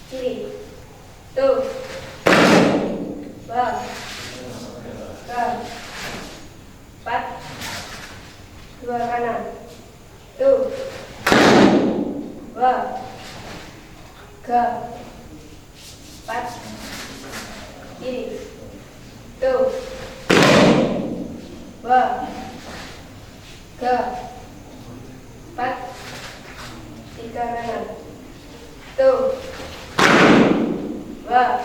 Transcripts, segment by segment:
kiri, tuh, bang, ke, 4, 2 kanan, tuh, bang, ke, 4, kiri, tuh, bang, ke, 4, 3 kanan, tuh, bang,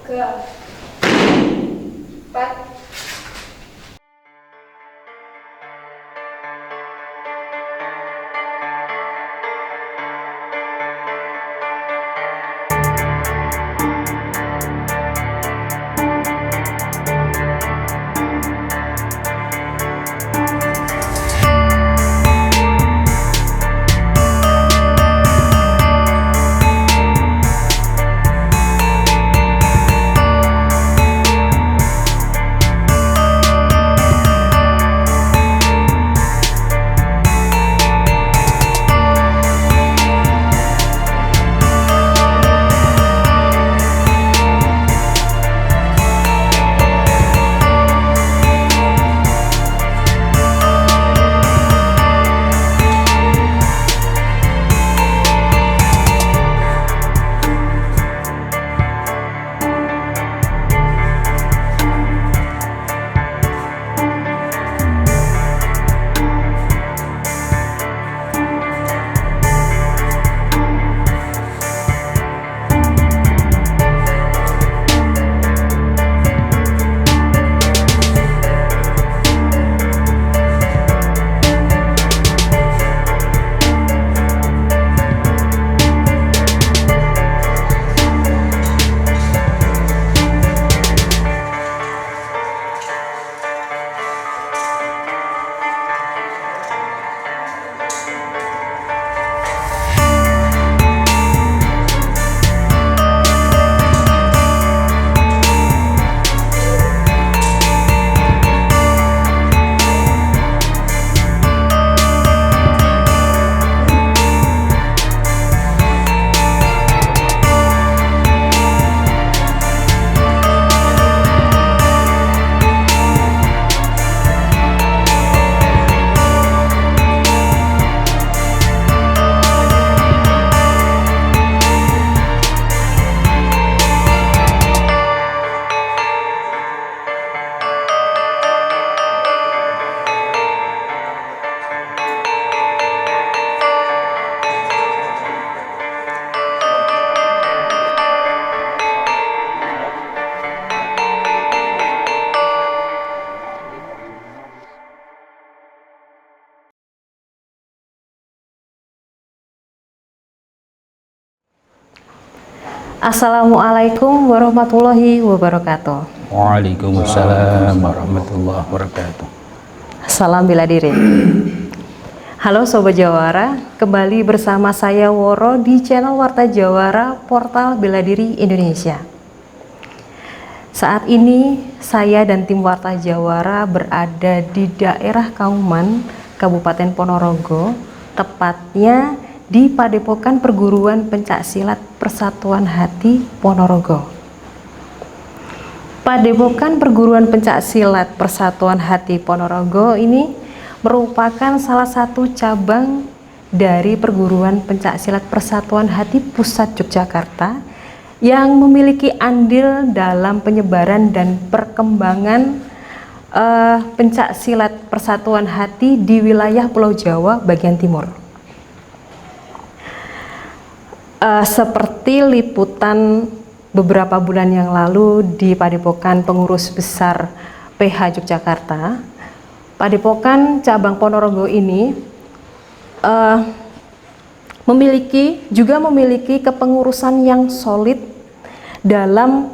ke, 4. Assalamualaikum warahmatullahi wabarakatuh. Waalaikumsalam warahmatullahi wabarakatuh. Salam bela diri. Halo Sobat Jawara, kembali bersama saya Woro di channel Warta Jawara, portal bela diri Indonesia. Saat ini saya dan tim Warta Jawara berada di daerah Kauman, Kabupaten Ponorogo, tepatnya di Padepokan Perguruan Pencaksilat Persatuan Hati Ponorogo. Padepokan Perguruan Pencaksilat Persatuan Hati Ponorogo ini merupakan salah satu cabang dari Perguruan Pencaksilat Persatuan Hati Pusat Yogyakarta yang memiliki andil dalam penyebaran dan perkembangan pencaksilat Persatuan Hati di wilayah Pulau Jawa bagian timur. Seperti liputan beberapa bulan yang lalu di Padepokan Pengurus Besar PH Yogyakarta, Padepokan cabang Ponorogo ini memiliki kepengurusan yang solid dalam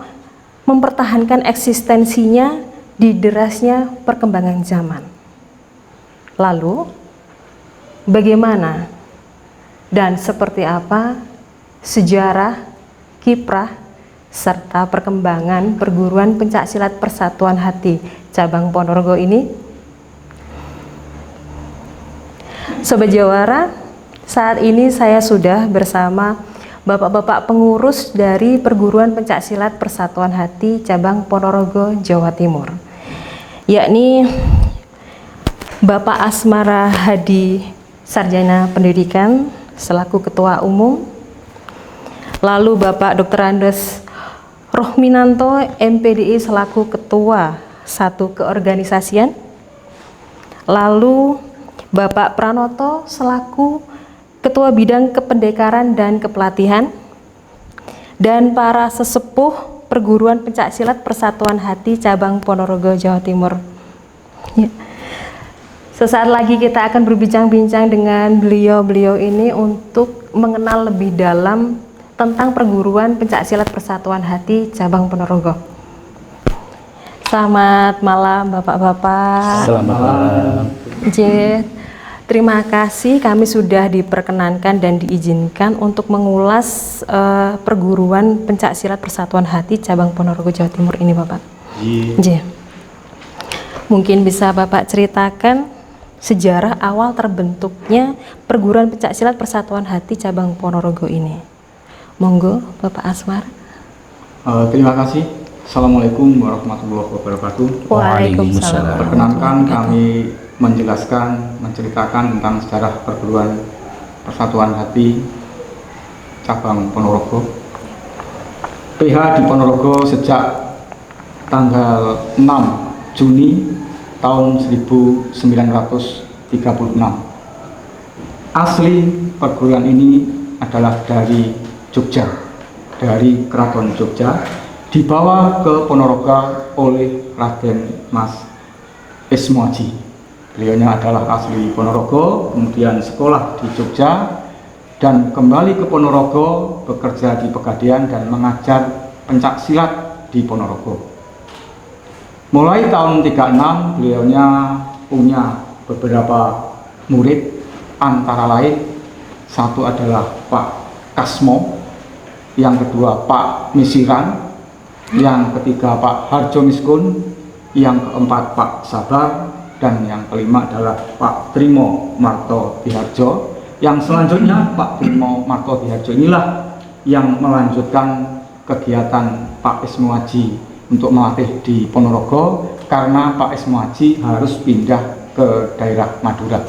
mempertahankan eksistensinya di derasnya perkembangan zaman. Lalu, bagaimana dan seperti apa sejarah, kiprah, serta perkembangan Perguruan Pencaksilat Persatuan Hati cabang Ponorogo ini? Sobat Jawara, saat ini saya sudah bersama Bapak-bapak pengurus dari Perguruan Pencaksilat Persatuan Hati Cabang Ponorogo, Jawa Timur, yakni Bapak Asmara Hadi, Sarjana Pendidikan selaku Ketua Umum, lalu Bapak Dr. Andes Rohminanto, MPDI selaku Ketua Satu Keorganisasian, lalu Bapak Pranoto selaku Ketua Bidang Kependekaran dan Kepelatihan, dan para sesepuh Perguruan Pencaksilat Persatuan Hati Cabang Ponorogo, Jawa Timur. Ya. Sesaat lagi kita akan berbincang-bincang dengan beliau-beliau ini untuk mengenal lebih dalam tentang Perguruan Pencaksilat Persatuan Hati Cabang Ponorogo. Selamat malam Bapak-bapak. Selamat malam. Terima kasih, kami sudah diperkenankan dan diizinkan untuk mengulas Perguruan Pencaksilat Persatuan Hati Cabang Ponorogo, Jawa Timur ini, Bapak. Iya. Mungkin bisa Bapak ceritakan sejarah awal terbentuknya Perguruan Pencaksilat Persatuan Hati Cabang Ponorogo ini. Monggo, Bapak Asmar. Terima kasih. Assalamualaikum warahmatullahi wabarakatuh. Waalaikumsalam. Perkenankan kami menceritakan tentang sejarah Perguruan Persatuan Hati Cabang Ponorogo. PH di Ponorogo sejak tanggal 6 Juni tahun 1936. Asli perguruan ini adalah dari Jogja, dari Keraton Jogja, dibawa ke Ponorogo oleh Raden Mas Esmoaji. Beliaunya adalah asli Ponorogo, kemudian sekolah di Jogja, dan kembali ke Ponorogo, bekerja di Pegadian dan mengajar pencaksilat di Ponorogo. Mulai tahun 36, beliaunya punya beberapa murid, antara lain satu adalah Pak Kasmo, yang kedua Pak Misiran, yang ketiga Pak Harjo Miskun, yang keempat Pak Sabar, dan yang kelima adalah Pak Trimo Marto Diharjo. Yang selanjutnya Pak Trimo Marto Diharjo inilah yang melanjutkan kegiatan Pak Esmoaji untuk melatih di Ponorogo, karena Pak Esmoaji harus pindah ke daerah Madura.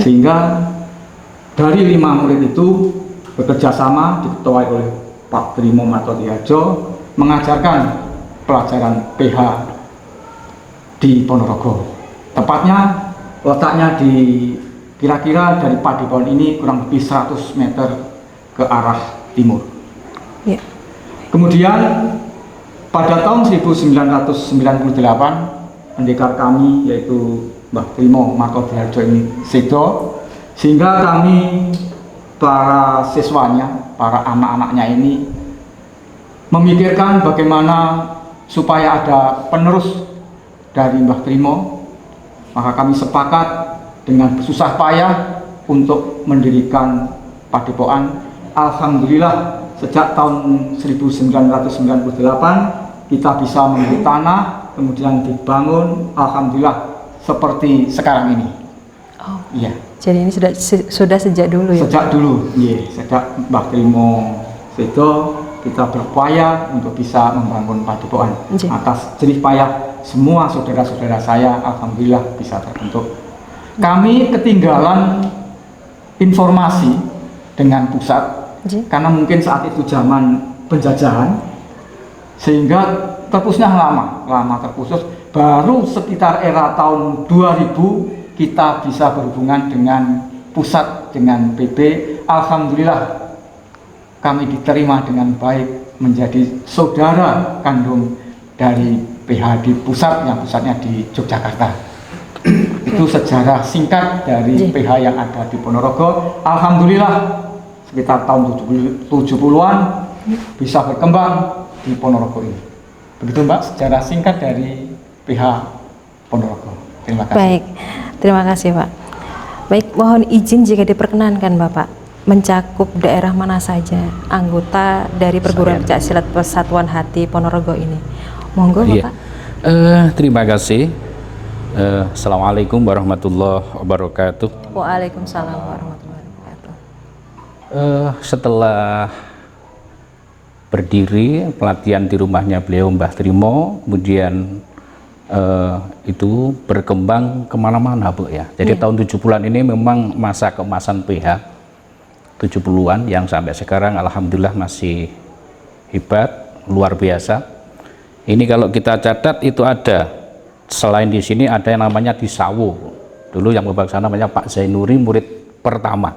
Sehingga dari 5 murid itu bekerja sama diketuai oleh Pak Trimo Marto Diharjo mengajarkan pelajaran PH di Ponorogo. Tepatnya letaknya di kira-kira dari Padepokan ini kurang lebih 100 meter ke arah timur. Ya. Kemudian pada tahun 1998 pendekar kami yaitu Mbah Trimo Marto Diharjo ini sedo, sehingga kami para siswanya, para anak-anaknya ini memikirkan bagaimana supaya ada penerus dari Mbah Trimo. Maka kami sepakat dengan susah payah untuk mendirikan Padepokan. Alhamdulillah sejak tahun 1998 kita bisa membeli tanah, kemudian dibangun, alhamdulillah seperti sekarang ini. Oh, iya. Jadi ini sudah sejak dulu ya? Sejak dulu, iya. Sejak Mbah Trimo sedo kita berupaya untuk bisa membangun Padepokan. Atas jerih payah semua saudara-saudara saya, alhamdulillah bisa terbentuk. Kami ketinggalan informasi dengan pusat, karena mungkin saat itu zaman penjajahan, sehingga terputusnya lama terputus. Baru sekitar era tahun 2000 kita bisa berhubungan dengan pusat, dengan PB. Alhamdulillah kami diterima dengan baik menjadi saudara kandung dari PH di pusat, yang pusatnya di Yogyakarta. Itu sejarah singkat dari PH yang ada di Ponorogo. Alhamdulillah sekitar tahun 70-an bisa berkembang di Ponorogo ini. Begitu Mbak, sejarah singkat dari PH Ponorogo. Terima kasih. Baik, terima kasih Pak. Baik, mohon izin jika diperkenankan Bapak, mencakup daerah mana saja anggota dari Perguruan Pencaksilat Persatuan Hati Ponorogo ini? Monggo Bapak. Terima kasih. Assalamualaikum warahmatullahi wabarakatuh. Waalaikumsalam warahmatullahi wabarakatuh. Setelah berdiri pelatihan di rumahnya beliau Mbah Trimo, kemudian itu berkembang kemana-mana Bu ya. Jadi tahun 70-an ini memang masa keemasan PH 70-an yang sampai sekarang alhamdulillah masih hebat, luar biasa. Ini kalau kita catat itu ada, selain di sini ada yang namanya di Sawo. Dulu yang berbangsa namanya Pak Zainuri, murid pertama.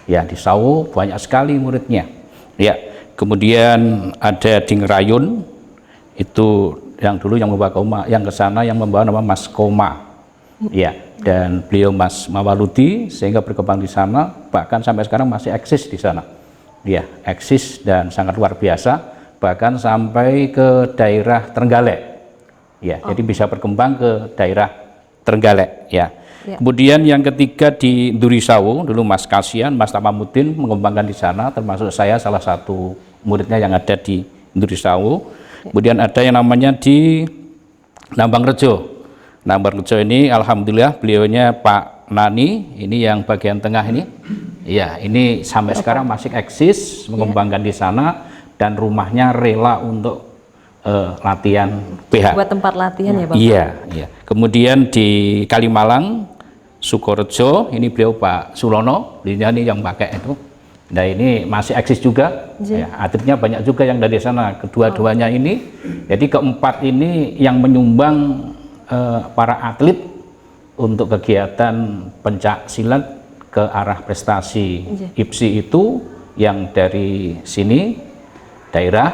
Ya, di Sawo banyak sekali muridnya. Ya, kemudian ada di Ngerayun, itu yang dulu yang membawa Koma, yang ke sana yang membawa nama Mas Koma. Ya, dan beliau Mas Mawaludi sehingga berkembang di sana, bahkan sampai sekarang masih eksis di sana. Ya, eksis dan sangat luar biasa, bahkan sampai ke daerah Trenggalek. Ya, jadi bisa berkembang ke daerah Trenggalek. Ya. Kemudian yang ketiga di Durisawo, dulu Mas Kasian, Mas Tamamuddin mengembangkan di sana, termasuk saya salah satu muridnya yang ada di Durisawo. Kemudian ada yang namanya di Nambangrejo. Nambangrejo ini alhamdulillah beliaunya Pak Nani, ini yang bagian tengah ini. Ya, ini sampai sekarang masih eksis mengembangkan di sana dan rumahnya rela untuk latihan PH. Buat tempat latihan ya Bapak? Iya, iya. Kemudian di Kalimalang, Sukorejo, ini beliau Pak Sulono, ini yang pakai itu. Nah ini masih eksis juga, ya, atletnya banyak juga yang dari sana, kedua-duanya ini. Jadi keempat ini yang menyumbang para atlet untuk kegiatan pencak silat ke arah prestasi IPSI itu, yang dari sini, daerah,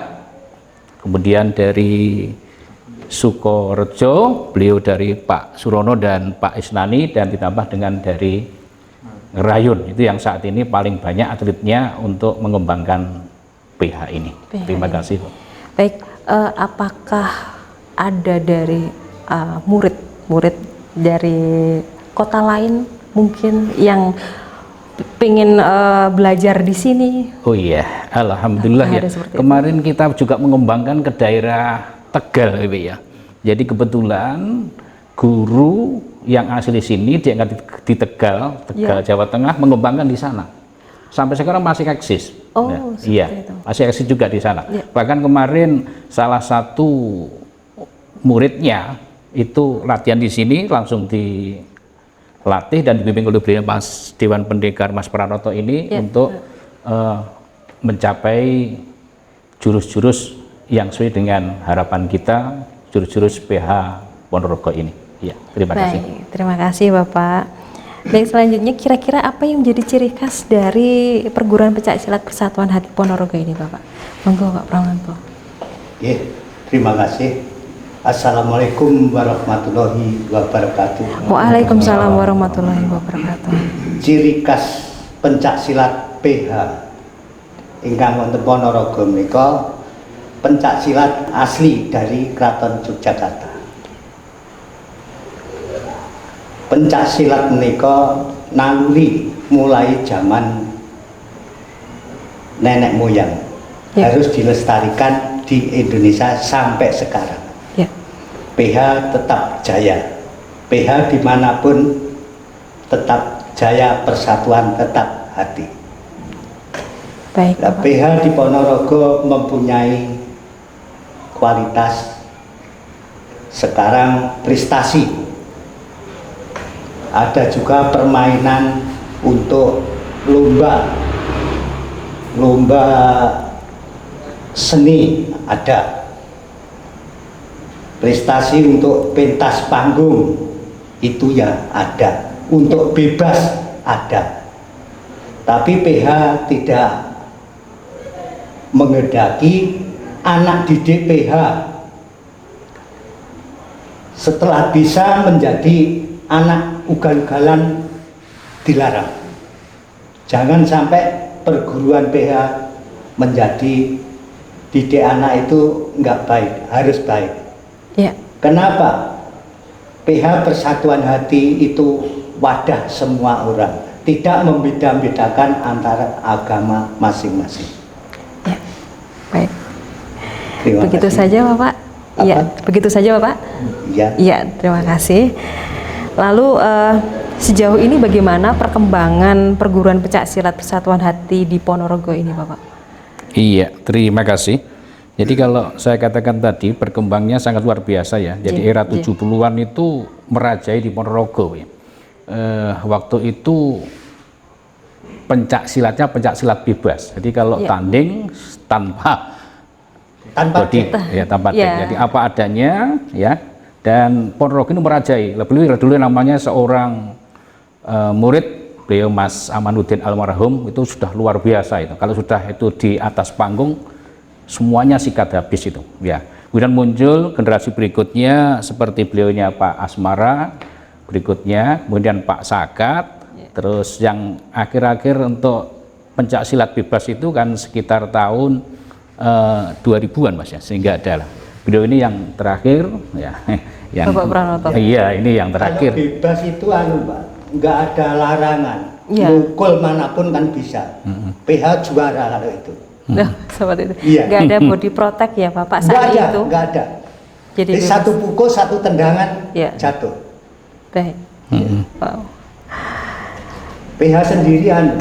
kemudian dari Sukorejo, beliau dari Pak Surono dan Pak Isnani, dan ditambah dengan dari Ngerayun, itu yang saat ini paling banyak atletnya untuk mengembangkan PH ini. Terima kasih. Baik, apakah ada dari murid-murid dari kota lain mungkin yang pengen belajar di sini? Oh iya, alhamdulillah ya. Kemarin kita juga mengembangkan ke daerah Tegal ya. Jadi kebetulan guru yang asli sini diangkat di Tegal, Jawa Tengah, mengembangkan di sana. Sampai sekarang masih eksis. Oh, iya, masih eksis juga di sana. Bahkan kemarin salah satu muridnya itu latihan di sini, langsung dilatih dan dibimbing oleh beliau Mas Dewan Pendekar Mas Pranoto ini untuk mencapai jurus-jurus yang sesuai dengan harapan kita, jurus-jurus PH Ponorogo ini. Ya, terima kasih. Baik, terima kasih Bapak. Baik, selanjutnya kira-kira apa yang menjadi ciri khas dari perguruan pencak silat Persatuan Hati Ponorogo ini Bapak? Monggo Pak Pramanto. Terima kasih. Assalamualaikum warahmatullahi wabarakatuh. Waalaikumsalam warahmatullahi wabarakatuh. Ciri khas pencak silat PH ingkang wonten Ponorogo menika pencak silat asli dari Keraton Yogyakarta. Pencak silat menika naluri mulai zaman nenek moyang, harus dilestarikan di Indonesia sampai sekarang. PH tetap jaya, PH dimanapun tetap jaya, persatuan tetap hati. Baik, PH di Ponorogo mempunyai kualitas sekarang prestasi. Ada juga permainan untuk lomba seni, ada prestasi untuk pentas panggung, itu ya ada, untuk bebas ada. Tapi PH tidak menghendaki anak didik PH setelah bisa menjadi anak ugal-ugalan dilarang. Jangan sampai perguruan PH menjadi didik anak itu enggak baik, harus baik. Kenapa? PH Persatuan Hati itu wadah semua orang, tidak membeda-bedakan antara agama masing-masing. Baik. Begitu saja Bapak. Iya, begitu saja Bapak. Iya, terima kasih. Lalu sejauh ini bagaimana perkembangan perguruan pencak silat Persatuan Hati di Ponorogo ini, Bapak? Iya, terima kasih. Jadi kalau saya katakan tadi perkembangannya sangat luar biasa ya. Jadi era 70-an itu merajai di Ponorogo ya. Waktu itu pencak silatnya pencak silat bebas. Jadi kalau tanding tanpa body, ya tanpa jadi apa adanya ya. Dan Ponorogo ini merajai. Lebih dulu namanya seorang murid beliau Mas Amanuddin almarhum itu sudah luar biasa itu. Kalau sudah itu di atas panggung semuanya sikat habis itu ya. Kemudian muncul generasi berikutnya seperti beliaunya Pak Asmara, berikutnya kemudian Pak Sakat, terus yang akhir-akhir untuk pencak silat bebas itu kan sekitar tahun 2000-an Mas ya, sehingga adalah beliau ini yang terakhir ya. Yang Bapak Pranoto. Iya, ini yang terakhir. Kalau bebas itu Pak, nggak ada larangan, mukul manapun kan bisa. PH juara kalau itu. Nah, seperti itu. Iya. Nggak ada body protect ya Bapak saat itu? Nggak ada. Jadi satu pukul, satu tendangan jatuh. Baik. Wow. PH sendirian,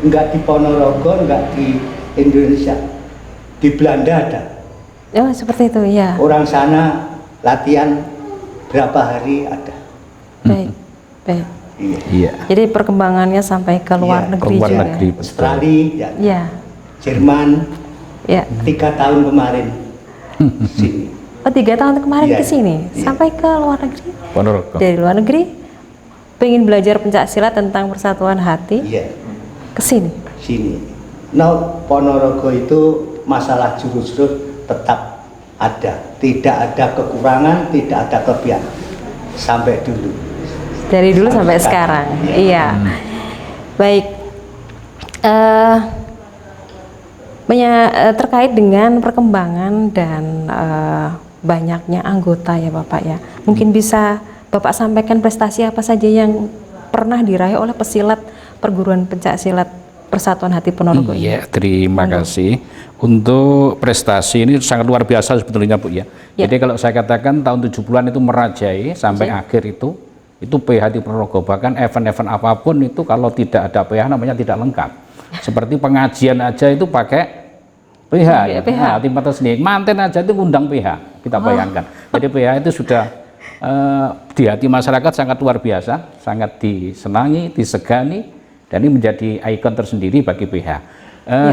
nggak di Ponorogo, nggak di Indonesia. Di Belanda ada. Oh, seperti itu ya. Orang sana latihan berapa hari ada. Baik. Baik. Iya. Jadi perkembangannya sampai ke luar negeri luar juga. negeri, Australia, Ya. Jerman, 3 tahun kemarin. Sini. Oh, 3 tahun kemarin Iya. ke sini, sampai ke luar negeri. Ponorogo. Dari luar negeri, pengen belajar pencak silat tentang persatuan hati, Iya. ke sini. Sini. Nah, Ponorogo itu masalah jurus-jurus tetap ada, tidak ada kekurangan, tidak ada kelebihan sampai dulu. Dari dulu sampai sekarang. Iya. Baik. Terkait dengan perkembangan dan banyaknya anggota ya Bapak ya. Mungkin bisa Bapak sampaikan prestasi apa saja yang pernah diraih oleh pesilat perguruan pencak silat Persatuan Hati Ponorogo ini. Iya, terima kasih. Untuk prestasi ini sangat luar biasa sebetulnya Bu ya. Jadi kalau saya katakan tahun 70-an itu merajai sampai akhir itu PH di Ponorogo. Bahkan event-event apapun itu kalau tidak ada PH namanya tidak lengkap. Seperti pengajian aja itu pakai PH ya. Nah, tim atas seni manten aja itu undang PH. Kita bayangkan. Jadi PH itu sudah di hati masyarakat sangat luar biasa, sangat disenangi, disegani. Dan ini menjadi ikon tersendiri bagi PH.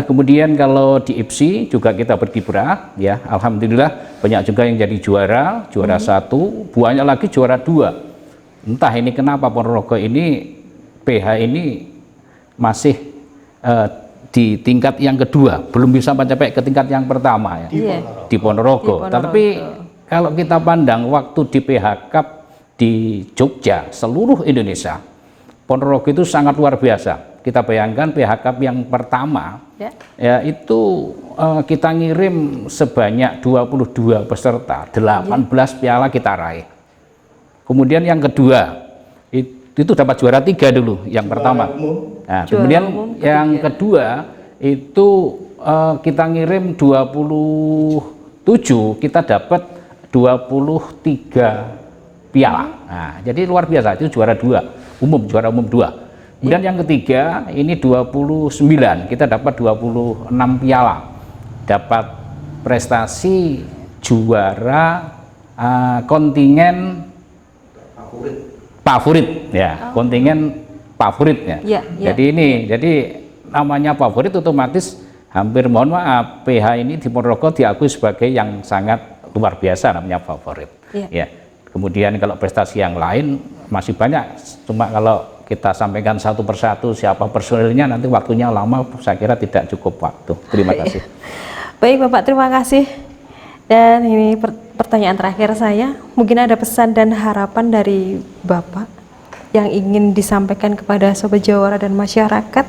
Kemudian kalau di IPSI juga kita berkiprah, ya alhamdulillah banyak juga yang jadi juara 1, banyak lagi juara 2. Entah ini kenapa Ponorogo ini PH ini masih di tingkat yang kedua, belum bisa mencapai ke tingkat yang pertama ya di Ponorogo. Tetapi kalau kita pandang waktu di PH Cup di Jogja seluruh Indonesia, Ponorogo itu sangat luar biasa. Kita bayangkan PH Cup yang pertama ya itu kita ngirim sebanyak 22 peserta, 18 piala kita raih. Kemudian yang kedua itu dapat juara 3 dulu, yang pertama. Nah, kemudian yang kedua itu kita ngirim 27, kita dapat 23 piala. Nah, jadi luar biasa, itu juara 2, juara umum 2. Kemudian yang ketiga ini 29, kita dapat 26 piala. Dapat prestasi juara kontingen favorit ya, kontingen favorit ya. Jadi namanya favorit otomatis hampir mohon maaf PH ini di Ponorogo diakui sebagai yang sangat luar biasa namanya favorit. Ya. Kemudian kalau prestasi yang lain masih banyak, cuma kalau kita sampaikan satu persatu siapa personilnya nanti waktunya lama, saya kira tidak cukup waktu. Terima kasih. Baik Bapak, terima kasih. Dan ini pertanyaan terakhir saya, mungkin ada pesan dan harapan dari Bapak yang ingin disampaikan kepada Sobat Jawara dan masyarakat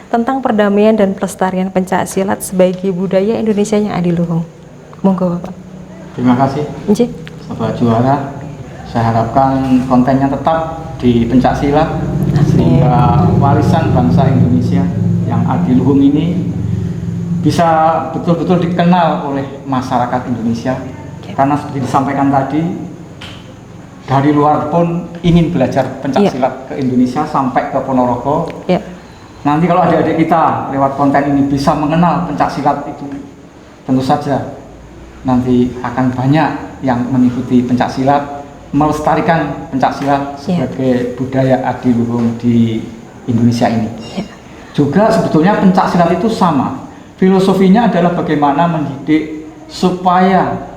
tentang perdamaian dan pelestarian pencak silat sebagai budaya Indonesia yang adiluhung. Monggo Bapak. Terima kasih. Sobat Juara, saya harapkan kontennya tetap di pencak silat sehingga warisan bangsa Indonesia yang adiluhung ini bisa betul-betul dikenal oleh masyarakat Indonesia. Karena seperti disampaikan tadi, dari luar pun ingin belajar pencak silat ke Indonesia sampai ke Ponorogo. Nanti kalau adik-adik kita lewat konten ini bisa mengenal pencak silat itu, tentu saja nanti akan banyak yang mengikuti pencak silat, melestarikan pencak silat sebagai budaya adiluhung di Indonesia ini. Juga sebetulnya pencak silat itu sama, filosofinya adalah bagaimana mendidik supaya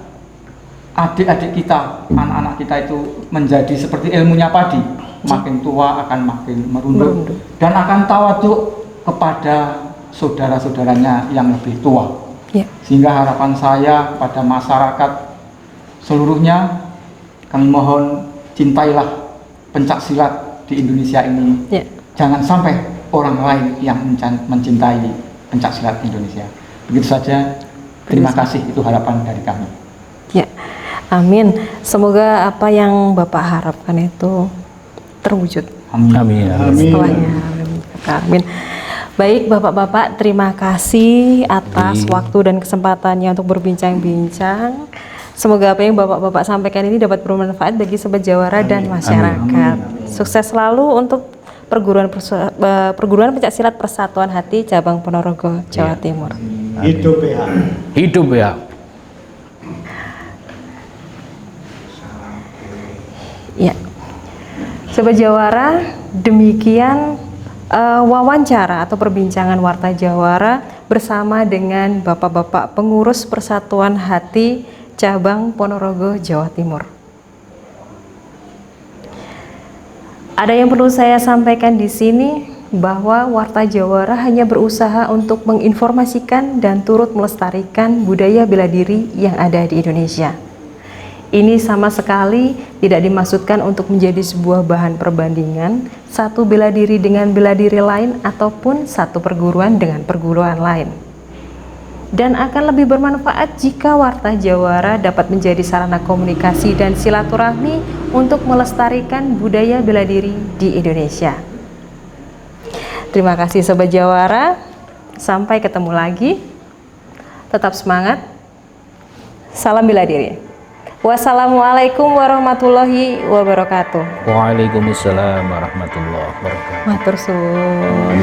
adik-adik kita, anak-anak kita itu menjadi seperti ilmunya padi, makin tua akan makin merunduk dan akan tawaduk kepada saudara-saudaranya yang lebih tua. Sehingga harapan saya kepada masyarakat seluruhnya, kami mohon cintailah pencak silat di Indonesia ini. Jangan sampai orang lain yang mencintai pencak silat Indonesia. Begitu saja. Terima kasih, itu harapan dari kami. Amin. Semoga apa yang Bapak harapkan itu terwujud. Amin. Setelahnya. Amin. Baik Bapak-bapak, terima kasih atas waktu dan kesempatannya untuk berbincang-bincang. Semoga apa yang Bapak-bapak sampaikan ini dapat bermanfaat bagi Sobat Jawara dan masyarakat. Sukses selalu untuk perguruan pencak silat Persatuan Hati cabang Ponorogo, Jawa Timur. Hidup PH. Hidup ya. Sobat Jawara, demikian wawancara atau perbincangan Warta Jawara bersama dengan Bapak-bapak pengurus Persatuan Hati cabang Ponorogo, Jawa Timur. Ada yang perlu saya sampaikan di sini bahwa Warta Jawara hanya berusaha untuk menginformasikan dan turut melestarikan budaya bela diri yang ada di Indonesia. Ini sama sekali tidak dimaksudkan untuk menjadi sebuah bahan perbandingan satu bela diri dengan bela diri lain ataupun satu perguruan dengan perguruan lain. Dan akan lebih bermanfaat jika Warta Jawara dapat menjadi sarana komunikasi dan silaturahmi untuk melestarikan budaya bela diri di Indonesia. Terima kasih Sobat Jawara, sampai ketemu lagi. Tetap semangat. Salam bela diri. Wassalamualaikum warahmatullahi wabarakatuh. Waalaikumsalam warahmatullahi wabarakatuh. Matur suwun.